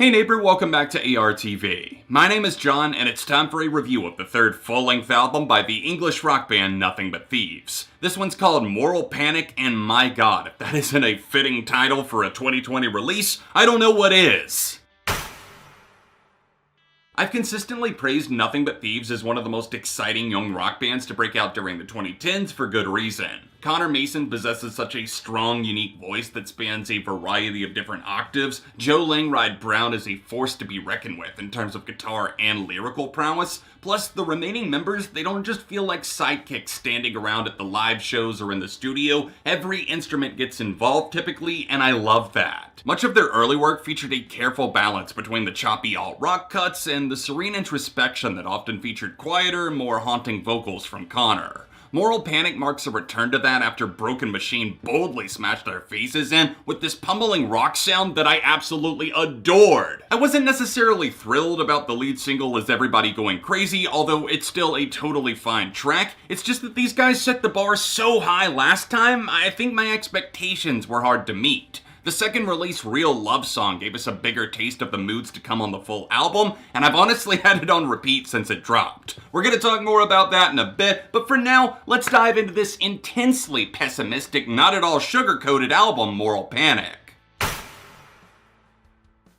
Hey neighbor, welcome back to ARTV. My name is John, and it's time for a review of the third full-length album by the English rock band Nothing But Thieves. This one's called Moral Panic, and my god, if that isn't a fitting title for a 2020 release, I don't know what is. I've consistently praised Nothing But Thieves as one of the most exciting young rock bands to break out during the 2010s for good reason. Connor Mason possesses such a strong, unique voice that spans a variety of different octaves. Joe Langride Brown is a force to be reckoned with in terms of guitar and lyrical prowess. Plus, the remaining members, they don't just feel like sidekicks standing around at the live shows or in the studio. Every instrument gets involved typically, and I love that. Much of their early work featured a careful balance between the choppy alt-rock cuts and the serene introspection that often featured quieter, more haunting vocals from Connor. Moral Panic marks a return to that after Broken Machine boldly smashed their faces in with this pummeling rock sound that I absolutely adored. I wasn't necessarily thrilled about the lead single Is Everybody Going Crazy, although it's still a totally fine track. It's just that these guys set the bar so high last time, I think my expectations were hard to meet. The second release, Real Love Song, gave us a bigger taste of the moods to come on the full album, and I've honestly had it on repeat since it dropped. We're gonna talk more about that in a bit, but for now, let's dive into this intensely pessimistic, not at all sugar-coated album, Moral Panic.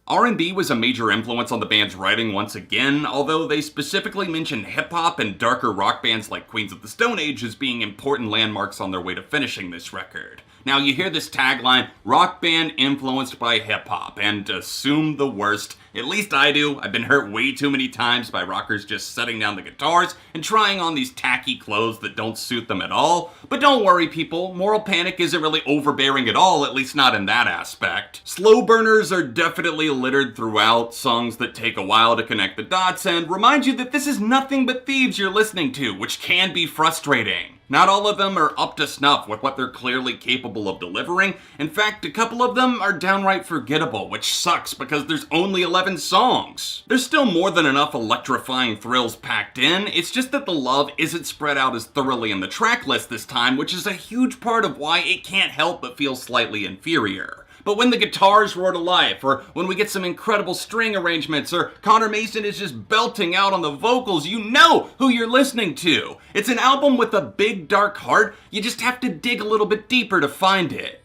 R&B was a major influence on the band's writing once again, although they specifically mention hip-hop and darker rock bands like Queens of the Stone Age as being important landmarks on their way to finishing this record. Now you hear this tagline, rock band influenced by hip-hop, and assume the worst. At least I do. I've been hurt way too many times by rockers just setting down the guitars and trying on these tacky clothes that don't suit them at all. But don't worry people, Moral Panic isn't really overbearing at all, at least not in that aspect. Slow burners are definitely littered throughout, songs that take a while to connect the dots, and remind you that this is Nothing But Thieves you're listening to, which can be frustrating. Not all of them are up to snuff with what they're clearly capable of delivering. In fact, a couple of them are downright forgettable, which sucks because there's only 11 songs. There's still more than enough electrifying thrills packed in, it's just that the love isn't spread out as thoroughly in the track list this time, which is a huge part of why it can't help but feel slightly inferior. But when the guitars roar to life, or when we get some incredible string arrangements, or Connor Mason is just belting out on the vocals, you know who you're listening to. It's an album with a big dark heart, you just have to dig a little bit deeper to find it.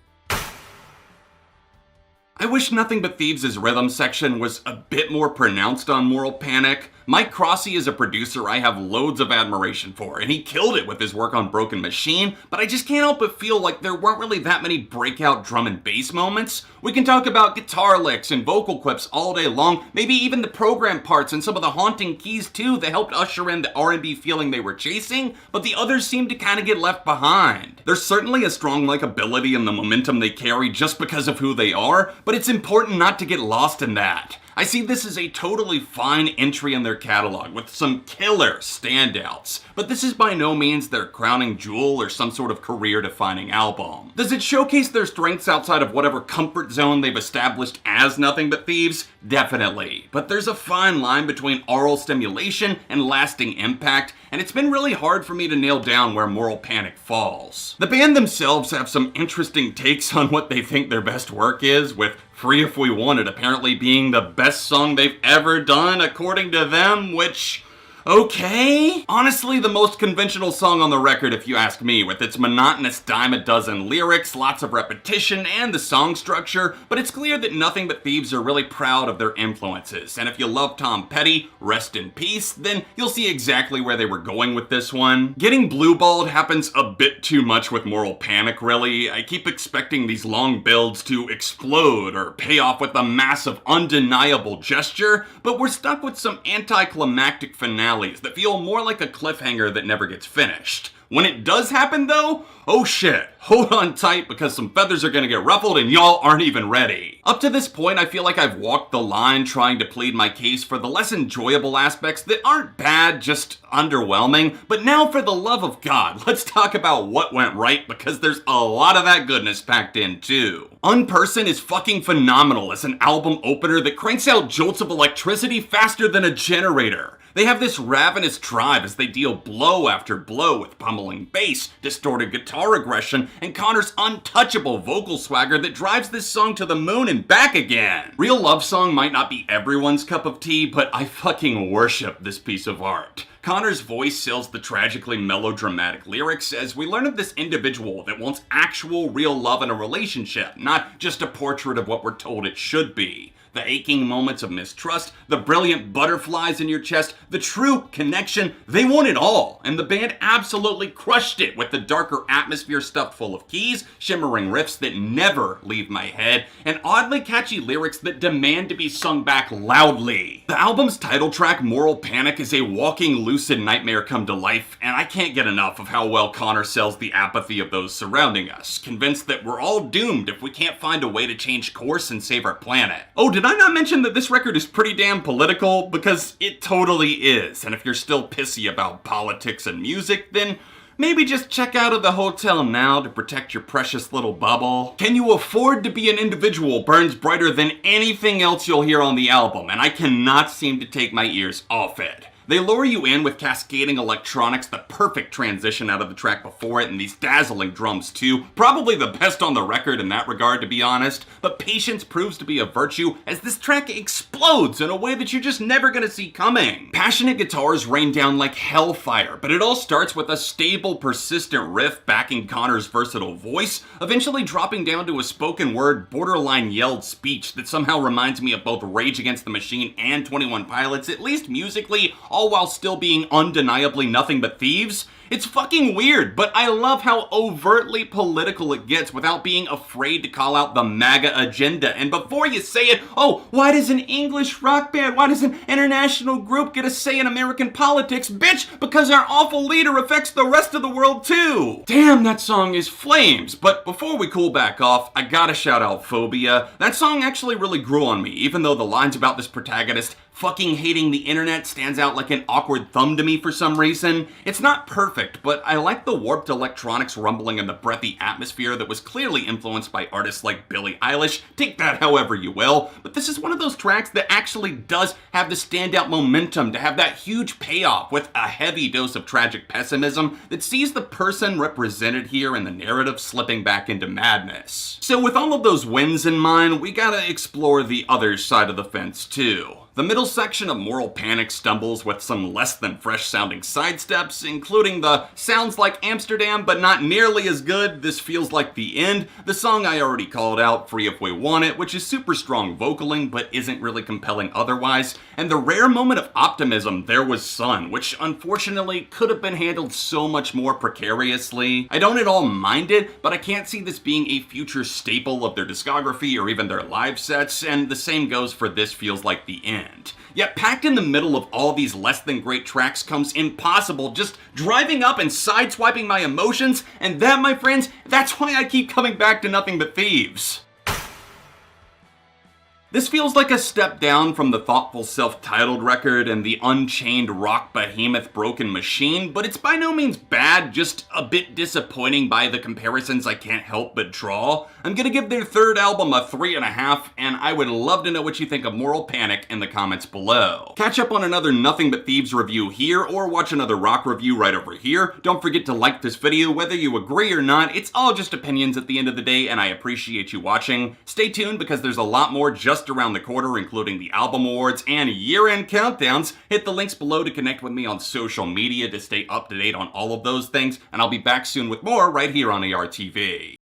I wish Nothing But Thieves' rhythm section was a bit more pronounced on Moral Panic. Mike Crossey is a producer I have loads of admiration for, and he killed it with his work on Broken Machine, but I just can't help but feel like there weren't really that many breakout drum and bass moments. We can talk about guitar licks and vocal clips all day long, maybe even the program parts and some of the haunting keys too that helped usher in the R&B feeling they were chasing, but the others seem to kind of get left behind. There's certainly a strong likability in the momentum they carry just because of who they are, but it's important not to get lost in that. I see this as a totally fine entry in their catalog with some killer standouts, but this is by no means their crowning jewel or some sort of career-defining album. Does it showcase their strengths outside of whatever comfort zone they've established as Nothing But Thieves? Definitely. But there's a fine line between oral stimulation and lasting impact, and it's been really hard for me to nail down where Moral Panic falls. The band themselves have some interesting takes on what they think their best work is, with Free If We Wanted apparently being the best song they've ever done, according to them, which... okay? Honestly, the most conventional song on the record if you ask me, with its monotonous dime a dozen lyrics, lots of repetition, and the song structure, but it's clear that Nothing But Thieves are really proud of their influences, and if you love Tom Petty, rest in peace, then you'll see exactly where they were going with this one. Getting blueballed happens a bit too much with Moral Panic, really. I keep expecting these long builds to explode or pay off with a massive, undeniable gesture, but we're stuck with some anticlimactic finale that feel more like a cliffhanger that never gets finished. When it does happen though, oh shit, hold on tight because some feathers are gonna get ruffled and y'all aren't even ready. Up to this point, I feel like I've walked the line trying to plead my case for the less enjoyable aspects that aren't bad, just underwhelming. But now for the love of God, let's talk about what went right because there's a lot of that goodness packed in too. Unperson is fucking phenomenal as an album opener that cranks out jolts of electricity faster than a generator. They have this ravenous drive as they deal blow after blow with pummeling bass, distorted guitar aggression, and Connor's untouchable vocal swagger that drives this song to the moon and back again. Real Love Song might not be everyone's cup of tea, but I fucking worship this piece of art. Connor's voice sells the tragically melodramatic lyrics as we learn of this individual that wants actual real love in a relationship, not just a portrait of what we're told it should be. The aching moments of mistrust, the brilliant butterflies in your chest, the true connection, they want it all. And the band absolutely crushed it with the darker atmosphere stuffed full of keys, shimmering riffs that never leave my head, and oddly catchy lyrics that demand to be sung back loudly. The album's title track, Moral Panic, is a walking lucid nightmare come to life, and I can't get enough of how well Connor sells the apathy of those surrounding us, convinced that we're all doomed if we can't find a way to change course and save our planet. Oh, did I not mention that this record is pretty damn political? Because it totally is, and if you're still pissy about politics and music, then maybe just check out of the hotel now to protect your precious little bubble. Can You Afford to Be an Individual burns brighter than anything else you'll hear on the album, and I cannot seem to take my ears off it. They lure you in with cascading electronics, the perfect transition out of the track before it, and these dazzling drums too. Probably the best on the record in that regard, to be honest. But patience proves to be a virtue as this track explodes in a way that you're just never gonna see coming. Passionate guitars rain down like hellfire, but it all starts with a stable, persistent riff backing Connor's versatile voice, eventually dropping down to a spoken word, borderline yelled speech that somehow reminds me of both Rage Against the Machine and 21 Pilots, at least musically, all while still being undeniably Nothing But Thieves. It's fucking weird, but I love how overtly political it gets without being afraid to call out the MAGA agenda. And before you say it, oh, why does an English rock band, why does an international group get a say in American politics? Bitch, because our awful leader affects the rest of the world too. Damn, that song is flames. But before we cool back off, I gotta shout out Phobia. That song actually really grew on me, even though the lines about this protagonist fucking hating the internet stands out like an awkward thumb to me for some reason. It's not perfect, but I like the warped electronics rumbling in the breathy atmosphere that was clearly influenced by artists like Billie Eilish. Take that however you will, but this is one of those tracks that actually does have the standout momentum to have that huge payoff with a heavy dose of tragic pessimism that sees the person represented here in the narrative slipping back into madness. So with all of those wins in mind, we gotta explore the other side of the fence too. The middle section of Moral Panic stumbles with some less than fresh sounding sidesteps, including the sounds like Amsterdam but not nearly as good, This Feels Like the End, the song I already called out, Free If We Want It, which is super strong vocaling but isn't really compelling otherwise, and the rare moment of optimism, There Was Sun, which unfortunately could have been handled so much more precariously. I don't at all mind it, but I can't see this being a future staple of their discography or even their live sets, and the same goes for This Feels Like the End. Yet packed in the middle of all these less than great tracks comes Impossible, just driving up and sideswiping my emotions, and that, my friends, that's why I keep coming back to Nothing But Thieves. This feels like a step down from the thoughtful self-titled record and the unchained rock behemoth Broken Machine, but it's by no means bad, just a bit disappointing by the comparisons I can't help but draw. I'm gonna give their third album a 3.5, and I would love to know what you think of Moral Panic in the comments below. Catch up on another Nothing But Thieves review here, or watch another rock review right over here. Don't forget to like this video, whether you agree or not. It's all just opinions at the end of the day, and I appreciate you watching. Stay tuned because there's a lot more just around the corner, including the album awards and year-end countdowns. Hit the links below to connect with me on social media to stay up to date on all of those things, and I'll be back soon with more right here on ARTV.